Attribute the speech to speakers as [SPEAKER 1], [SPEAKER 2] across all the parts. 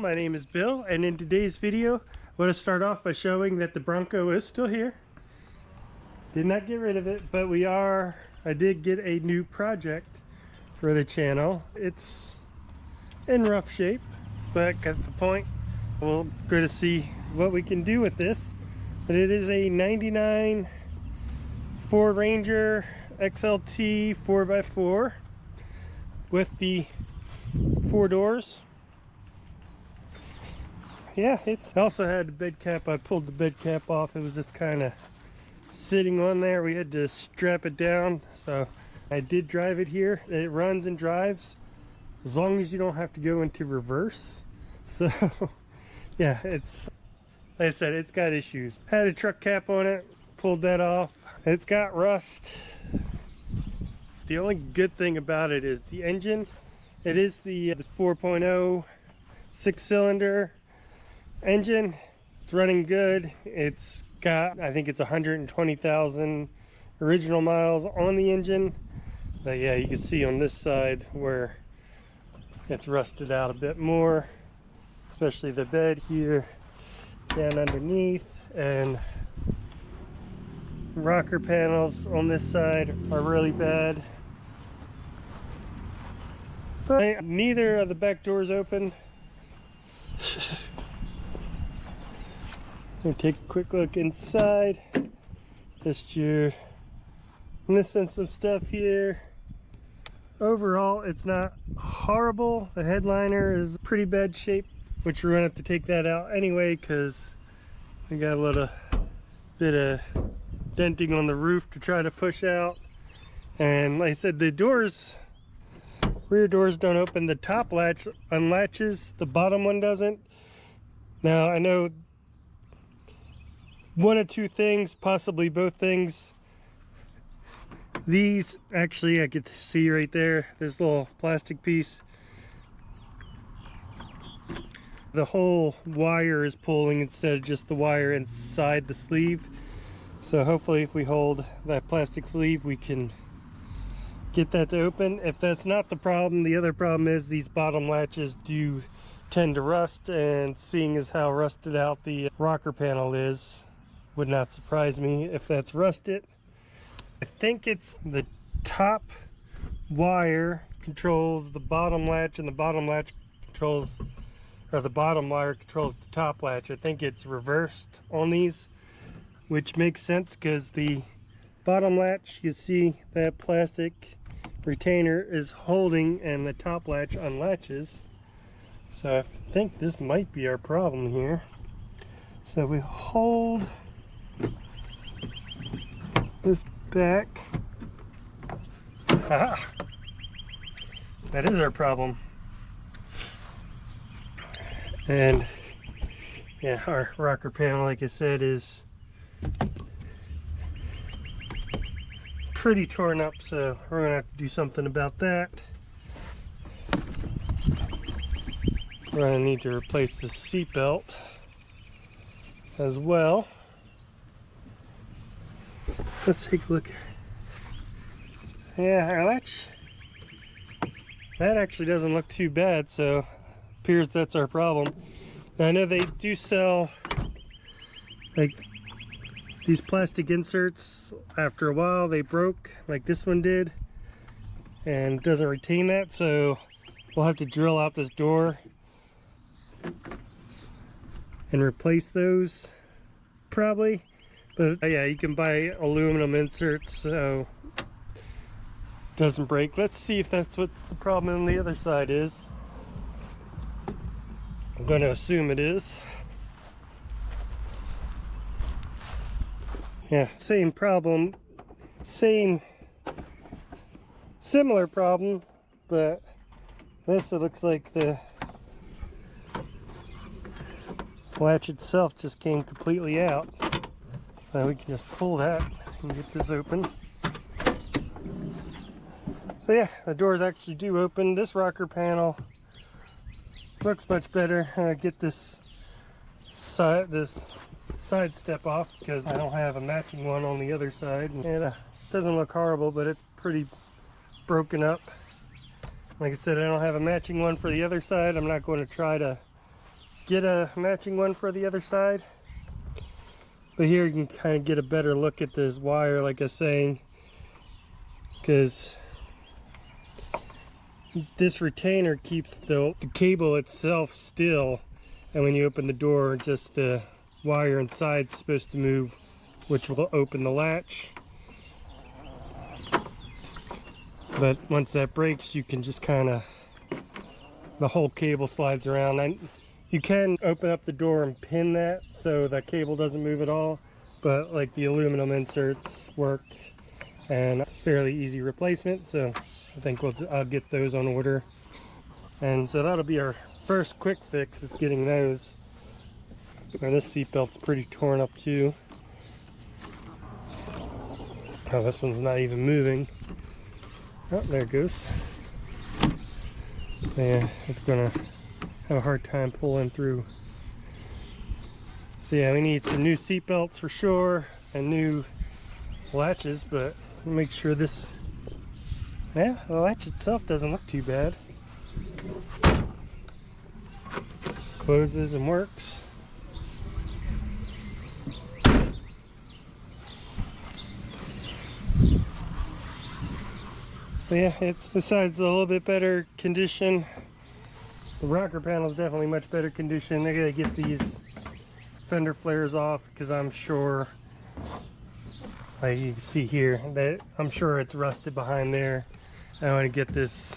[SPEAKER 1] My name is Bill, and in today's video I want to start off by showing that the Bronco is still here. Did not get rid of it, but I did get a new project for the channel. It's in rough shape, but at the point we'll go to see what we can do with this. But it is a 99 Ford Ranger XLT 4x4 with the 4 doors. Yeah, it also had the bed cap. I pulled the bed cap off. It was just kind of sitting on there. We had to strap it down, so I did drive it here. It runs and drives as long as you don't have to go into reverse. So yeah, it's like I said, it's got issues. Had a truck cap on it, pulled that off. It's got rust. The only good thing about it is the engine. It is the 4.0 6-cylinder engine. It's running good. It's got, I think it's 120,000 original miles on the engine. But yeah, you can see on this side where it's rusted out a bit more, especially the bed here down underneath, and rocker panels on this side are really bad. But neither of the back doors open. Let me take a quick look inside. Just you're missing some stuff here. Overall, it's not horrible. The headliner is pretty bad shape, which we're gonna have to take that out anyway because we got a little bit of denting on the roof to try to push out. And like I said, the doors, rear doors don't open. The top latch unlatches, the bottom one doesn't. Now I know one of two things, possibly both things. These, actually I get to see right there, this little plastic piece. The whole wire is pulling instead of just the wire inside the sleeve. So hopefully if we hold that plastic sleeve, we can get that to open. If that's not the problem, the other problem is these bottom latches do tend to rust, and seeing as how rusted out the rocker panel is, would not surprise me if that's rusted. I think it's the top wire controls the bottom latch, and the bottom latch controls, or the bottom wire controls the top latch. I think it's reversed on these, which makes sense because the bottom latch, you see that plastic retainer is holding and the top latch unlatches. So I think this might be our problem here. So we hold this back. Aha! That is our problem. And yeah, our rocker panel, like I said, is pretty torn up, so we're gonna have to do something about that. We're gonna need to replace the seat belt as well. Let's take a look. Yeah, our latch, that actually doesn't look too bad, so appears that's our problem. Now I know they do sell like these plastic inserts. After a while they broke, like this one did, and doesn't retain that, so we'll have to drill out this door and replace those probably. But yeah, you can buy aluminum inserts so it doesn't break. Let's see if that's what the problem on the other side is. I'm going to assume it is. Yeah, same problem, similar problem, but this, it looks like the latch itself just came completely out. So we can just pull that and get this open. So yeah, the doors actually do open. This rocker panel looks much better. Get this side step off because I don't have a matching one on the other side, and it doesn't look horrible, but it's pretty broken up. Like I said, I don't have a matching one for the other side. I'm not going to try to get a matching one for the other side. But here you can kind of get a better look at this wire, like I was saying, because this retainer keeps the cable itself still, and when you open the door, just the wire inside is supposed to move, which will open the latch. But once that breaks, you can just kind of, the whole cable slides around. And you can open up the door and pin that so the cable doesn't move at all, but like the aluminum inserts work, and it's a fairly easy replacement, so I think I'll get those on order. And so that'll be our first quick fix, is getting those. Now this seat belt's pretty torn up too. Oh, this one's not even moving. Oh, there it goes. Yeah, it's gonna have a hard time pulling through. So yeah, we need some new seat belts for sure, and new latches, but make sure this, yeah, the latch itself doesn't look too bad. Closes and works. But yeah, it's, besides a little bit better condition, the rocker panel is definitely much better condition. I gotta get these fender flares off, because I'm sure, like you can see here, that I'm sure it's rusted behind there. I want to get this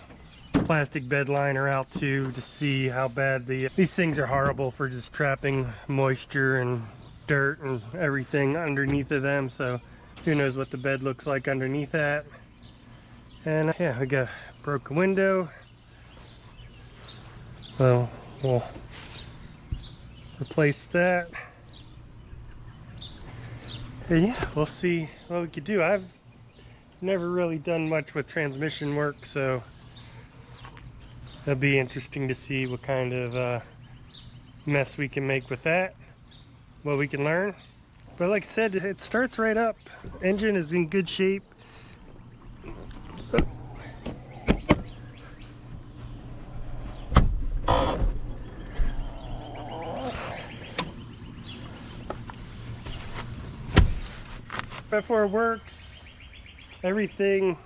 [SPEAKER 1] plastic bed liner out too, to see how bad these things are horrible for just trapping moisture and dirt and everything underneath of them. So who knows what the bed looks like underneath that. And yeah, we got a broken window. So we'll replace that. And yeah, we'll see what we could do. I've never really done much with transmission work, so it'll be interesting to see what kind of mess we can make with that, what we can learn. But like I said, it starts right up. Engine is in good shape. Before it works, everything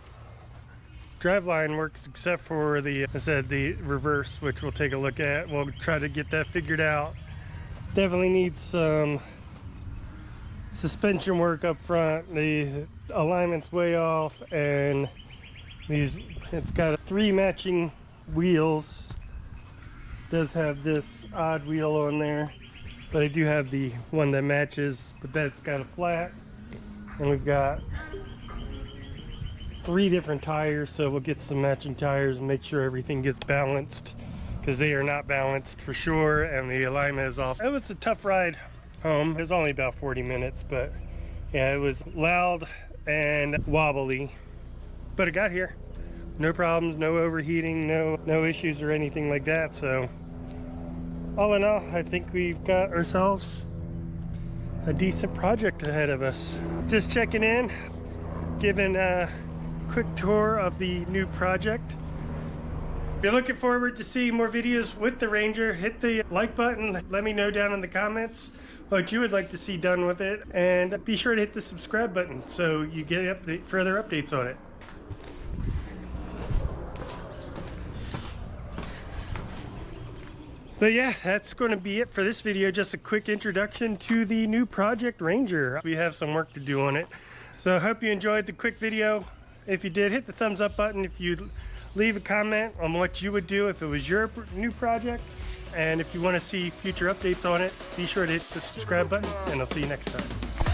[SPEAKER 1] driveline works except for the, I said, the reverse, which we'll take a look at. We'll try to get that figured out. Definitely needs some suspension work up front. The alignment's way off, and it's got 3 matching wheels. It does have this odd wheel on there, but I do have the one that matches, but that's got a flat. And we've got 3 different tires, so we'll get some matching tires and make sure everything gets balanced, because they are not balanced for sure, and the alignment is off. It was a tough ride home. It was only about 40 minutes, but yeah, it was loud and wobbly, but it got here. No problems, no overheating, no issues or anything like that. So all in all, I think we've got ourselves a decent project ahead of us. Just checking in, giving a quick tour of the new project. If you're looking forward to see more videos with the Ranger, hit the like button. Let me know down in the comments what you would like to see done with it, and be sure to hit the subscribe button so you get further updates on it. But yeah, that's going to be it for this video. Just a quick introduction to the new Project Ranger. We have some work to do on it. So I hope you enjoyed the quick video. If you did, hit the thumbs up button. If you leave a comment on what you would do if it was your new project. And if you want to see future updates on it, be sure to hit the subscribe button, and I'll see you next time.